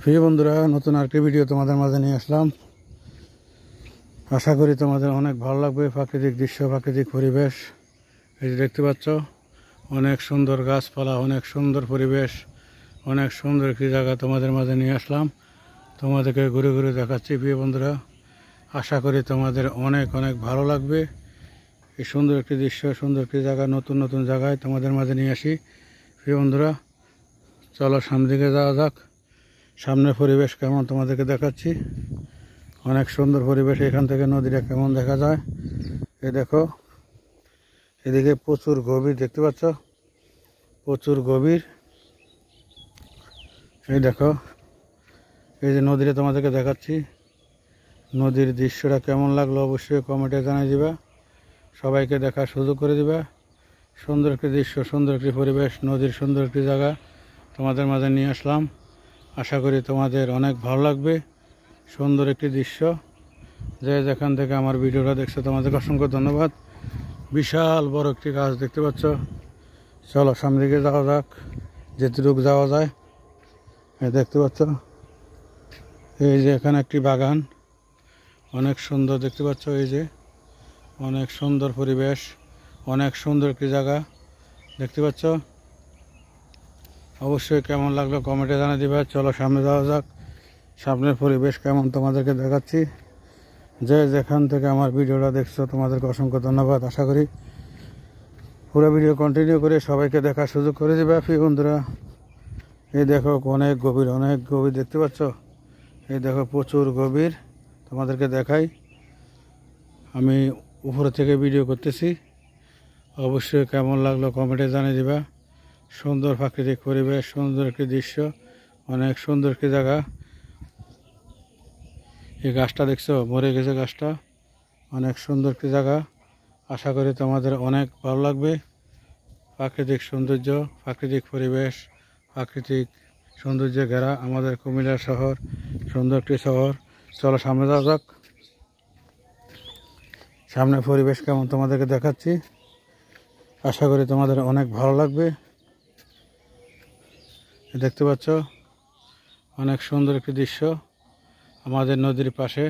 প্রিয় বন্ধুরা, নতুন আরেকটি ভিডিও তোমাদের মাঝে নিয়ে আসলাম। আশা করি তোমাদের অনেক ভালো লাগবে। প্রাকৃতিক দৃশ্য, প্রাকৃতিক পরিবেশ, এই যে দেখতে পাচ্ছ, অনেক সুন্দর গাছপালা, অনেক সুন্দর পরিবেশ, অনেক সুন্দর একটি জায়গা তোমাদের মাঝে নিয়ে আসলাম। তোমাদেরকে ঘুরে ঘুরে দেখাচ্ছি। প্রিয় বন্ধুরা, আশা করি তোমাদের অনেক অনেক ভালো লাগবে। এই সুন্দর একটি দৃশ্য, সুন্দর একটি জায়গা, নতুন নতুন জায়গায় তোমাদের মাঝে নিয়ে আসি। প্রিয় বন্ধুরা, চলো সামনের দিকে যাওয়া যাক। সামনের পরিবেশ কেমন তোমাদেরকে দেখাচ্ছি। অনেক সুন্দর পরিবেশ। এখান থেকে নদীটা কেমন দেখা যায় এই দেখো। এদিকে প্রচুর গভীর, দেখতে পাচ্ছ, প্রচুর গভীর। এই দেখো, এই যে নদীটা তোমাদেরকে দেখাচ্ছি। নদীর দৃশ্যটা কেমন লাগলো অবশ্যই কমেন্টে জানিয়ে দিবা। সবাইকে দেখার সুযোগ করে দিবা। সুন্দর একটি দৃশ্য, সুন্দর একটি পরিবেশ, নদীর সুন্দর একটি জায়গা তোমাদের মাঝে নিয়ে আসলাম। আশা করি তোমাদের অনেক ভালো লাগবে। সুন্দর একটি দৃশ্য। যে যেখান থেকে আমার ভিডিওটা দেখছো তোমাদেরকে অসংখ্য ধন্যবাদ। বিশাল বড় একটি গাছ দেখতে পাচ্ছ। চলো সামনের দিকে যাওয়া যাক, যেটুকু যাওয়া যায়। দেখতে পাচ্ছ, এই যে এখানে একটি বাগান, অনেক সুন্দর দেখতে পাচ্ছ। এই যে অনেক সুন্দর পরিবেশ, অনেক সুন্দর একটি জায়গা দেখতে পাচ্ছ। অবশ্যই কেমন লাগলো কমেন্টে জানিয়ে দিবে। চলো সামনে যাওয়া যাক। সামনের পরিবেশ কেমন তোমাদেরকে দেখাচ্ছি। যে যেখান থেকে আমার ভিডিওটা দেখছো তোমাদেরকে অসংখ্য ধন্যবাদ। আশা করি পুরো ভিডিও কন্টিনিউ করে সবাইকে দেখার সুযোগ করে দেবে। প্রিয় বন্ধুরা, এই দেখো অনেক গভীর, অনেক গভীর দেখতে পাচ্ছ। এই দেখো প্রচুর গভীর। তোমাদেরকে দেখাই, আমি উপরে থেকে ভিডিও করতেছি। অবশ্যই কেমন লাগলো কমেন্টে জানিয়ে দিবা। সুন্দর প্রাকৃতিক পরিবেশ, সুন্দর একটি দৃশ্য, অনেক সুন্দর একটি জায়গা। এই গাছটা দেখছো, মরে গেছে গাছটা। অনেক সুন্দর একটি জায়গা। আশা করি তোমাদের অনেক ভালো লাগবে। প্রাকৃতিক সৌন্দর্য, প্রাকৃতিক পরিবেশ, প্রাকৃতিক সৌন্দর্যে ঘেরা আমাদের কুমিল্লা শহর, সুন্দর একটি শহর। চলো সামনে যাওয়া যাক। সামনের পরিবেশ কেমন তোমাদেরকে দেখাচ্ছি। আশা করি তোমাদের অনেক ভালো লাগবে। দেখতে পাচ্ছ, অনেক সুন্দর একটি দৃশ্য আমাদের নদীর পাশে।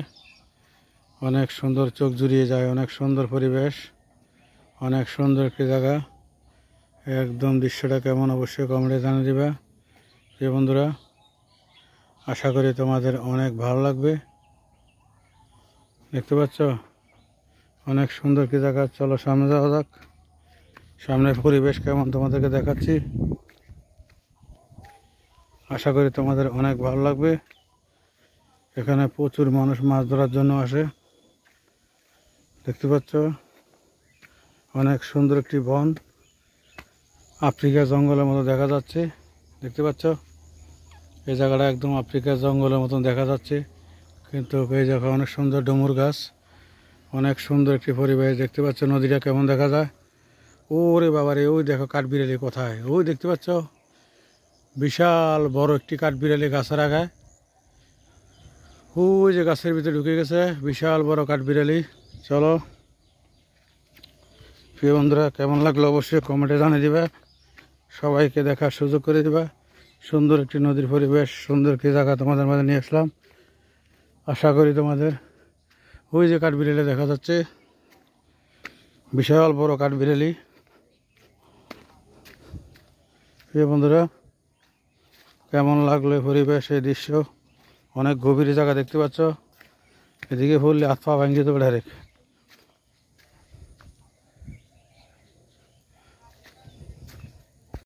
অনেক সুন্দর, চোখ জুড়িয়ে যায়। অনেক সুন্দর পরিবেশ, অনেক সুন্দর একটি জায়গা। একদম দৃশ্যটা কেমন অবশ্যই কমেন্টে জানিয়ে দিবা। প্রিয় বন্ধুরা, আশা করি তোমাদের অনেক ভালো লাগবে। দেখতে পাচ্ছ, অনেক সুন্দর একটি জায়গা। চলো সামনে যাওয়া যাক। সামনের পরিবেশ কেমন তোমাদেরকে দেখাচ্ছি। আশা করি তোমাদের অনেক ভালো লাগবে। এখানে প্রচুর মানুষ মাছ ধরার জন্য আসে। দেখতে পাচ্ছ, অনেক সুন্দর একটি বন, আফ্রিকার জঙ্গলের মতো দেখা যাচ্ছে। দেখতে পাচ্ছ, এই জায়গাটা একদম আফ্রিকার জঙ্গলের মতন দেখা যাচ্ছে। কিন্তু এই জায়গা অনেক সুন্দর ডুমুর গাছ, অনেক সুন্দর একটি পরিবেশ। দেখতে পাচ্ছ নদীটা কেমন দেখা যায়। ওরে বাবারে, ওই দেখো কাঠবিড়ালি কোথায়, ওই দেখতে পাচ্ছ বিশাল বড় একটি কাঠবিড়ালি গাছের আগায়। ওই যে গাছের ভিতরে ঢুকে গেছে বিশাল বড় কাঠবিড়ালি। চলো প্রিয় বন্ধুরা, কেমন লাগলো অবশ্যই কমেন্টে জানিয়ে দিবে। সবাইকে দেখার সুযোগ করে দিবা। সুন্দর একটি নদীর পরিবেশ, সুন্দর একটি জায়গা তোমাদের মাঝে নিয়ে আসলাম। আশা করি তোমাদের, ওই যে কাঠবিড়ালি দেখা যাচ্ছে, বিশাল বড় কাঠবিড়ালি। প্রিয় বন্ধুরা, কেমন লাগলো পরিবেশ, এই দৃশ্য। অনেক গভীর জায়গা দেখতে পাচ্ছ। এদিকে পড়লে হাত পা ভাঙিয়ে দেবে ডাইরেক্ট।